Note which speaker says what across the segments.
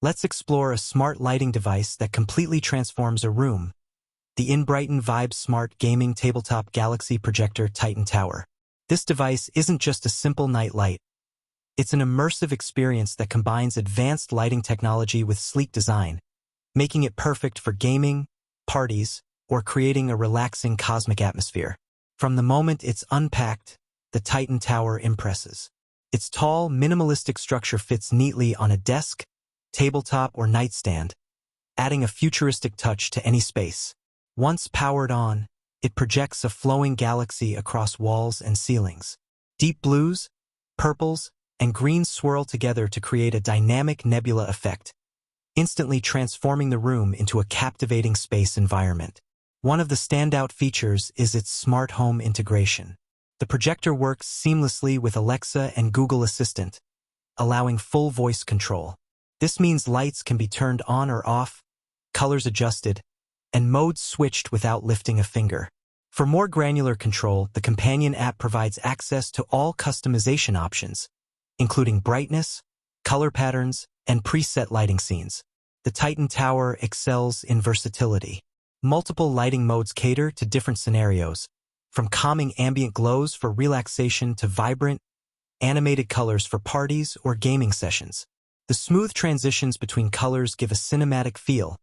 Speaker 1: Let's explore a smart lighting device that completely transforms a room. The Enbrighten Vibe Smart Gaming Tabletop Galaxy Projector Titan Tower. This device isn't just a simple night light. It's an immersive experience that combines advanced lighting technology with sleek design, making it perfect for gaming, parties, or creating a relaxing cosmic atmosphere. From the moment it's unpacked, the Titan Tower impresses. Its tall, minimalistic structure fits neatly on a desk, tabletop, or nightstand, adding a futuristic touch to any space. Once powered on, it projects a flowing galaxy across walls and ceilings. Deep blues, purples, and greens swirl together to create a dynamic nebula effect, instantly transforming the room into a captivating space environment. One of the standout features is its smart home integration. The projector works seamlessly with Alexa and Google Assistant, allowing full voice control. This means lights can be turned on or off, colors adjusted, and modes switched without lifting a finger. For more granular control, the companion app provides access to all customization options, including brightness, color patterns, and preset lighting scenes. The Titan Tower excels in versatility. Multiple lighting modes cater to different scenarios, from calming ambient glows for relaxation to vibrant, animated colors for parties or gaming sessions. The smooth transitions between colors give a cinematic feel,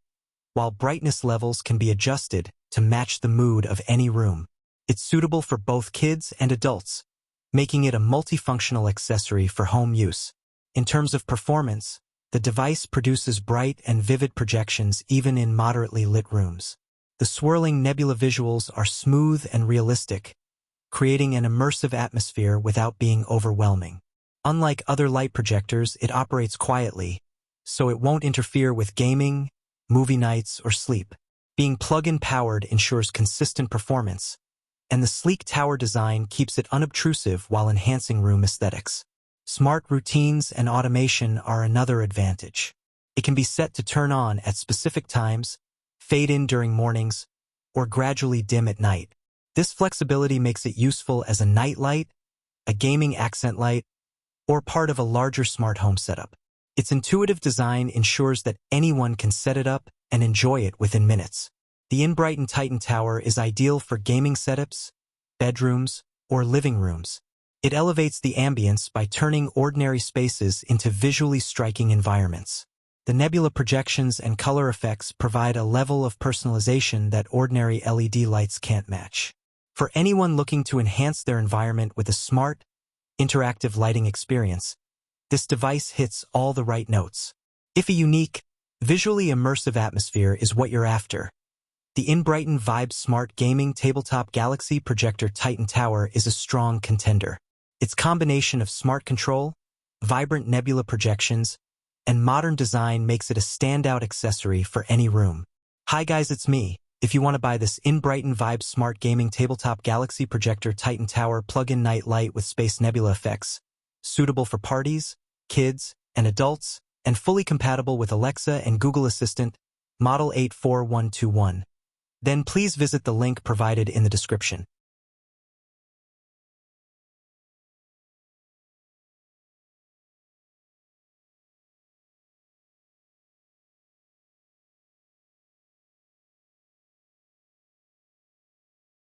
Speaker 1: while brightness levels can be adjusted to match the mood of any room. It's suitable for both kids and adults, making it a multifunctional accessory for home use. In terms of performance, the device produces bright and vivid projections even in moderately lit rooms. The swirling nebula visuals are smooth and realistic, creating an immersive atmosphere without being overwhelming. Unlike other light projectors, it operates quietly, so it won't interfere with gaming, movie nights, or sleep. Being plug-in powered ensures consistent performance, and the sleek tower design keeps it unobtrusive while enhancing room aesthetics. Smart routines and automation are another advantage. It can be set to turn on at specific times, fade in during mornings, or gradually dim at night. This flexibility makes it useful as a night light, a gaming accent light, or part of a larger smart home setup. Its intuitive design ensures that anyone can set it up and enjoy it within minutes. The Enbrighten Titan Tower is ideal for gaming setups, bedrooms, or living rooms. It elevates the ambience by turning ordinary spaces into visually striking environments. The nebula projections and color effects provide a level of personalization that ordinary LED lights can't match. For anyone looking to enhance their environment with a smart, interactive lighting experience, this device hits all the right notes. If a unique, visually immersive atmosphere is what you're after, the Enbrighten Vibe Smart Gaming Tabletop Galaxy Projector Titan Tower is a strong contender. Its combination of smart control, vibrant nebula projections, and modern design makes it a standout accessory for any room. Hi guys, it's me. If you want to buy this Enbrighten Vibe Smart Gaming Tabletop Galaxy Projector Titan Tower plug-in night light with space nebula effects, suitable for parties, kids, and adults, and fully compatible with Alexa and Google Assistant, Model 84121, then please visit the link provided in the description.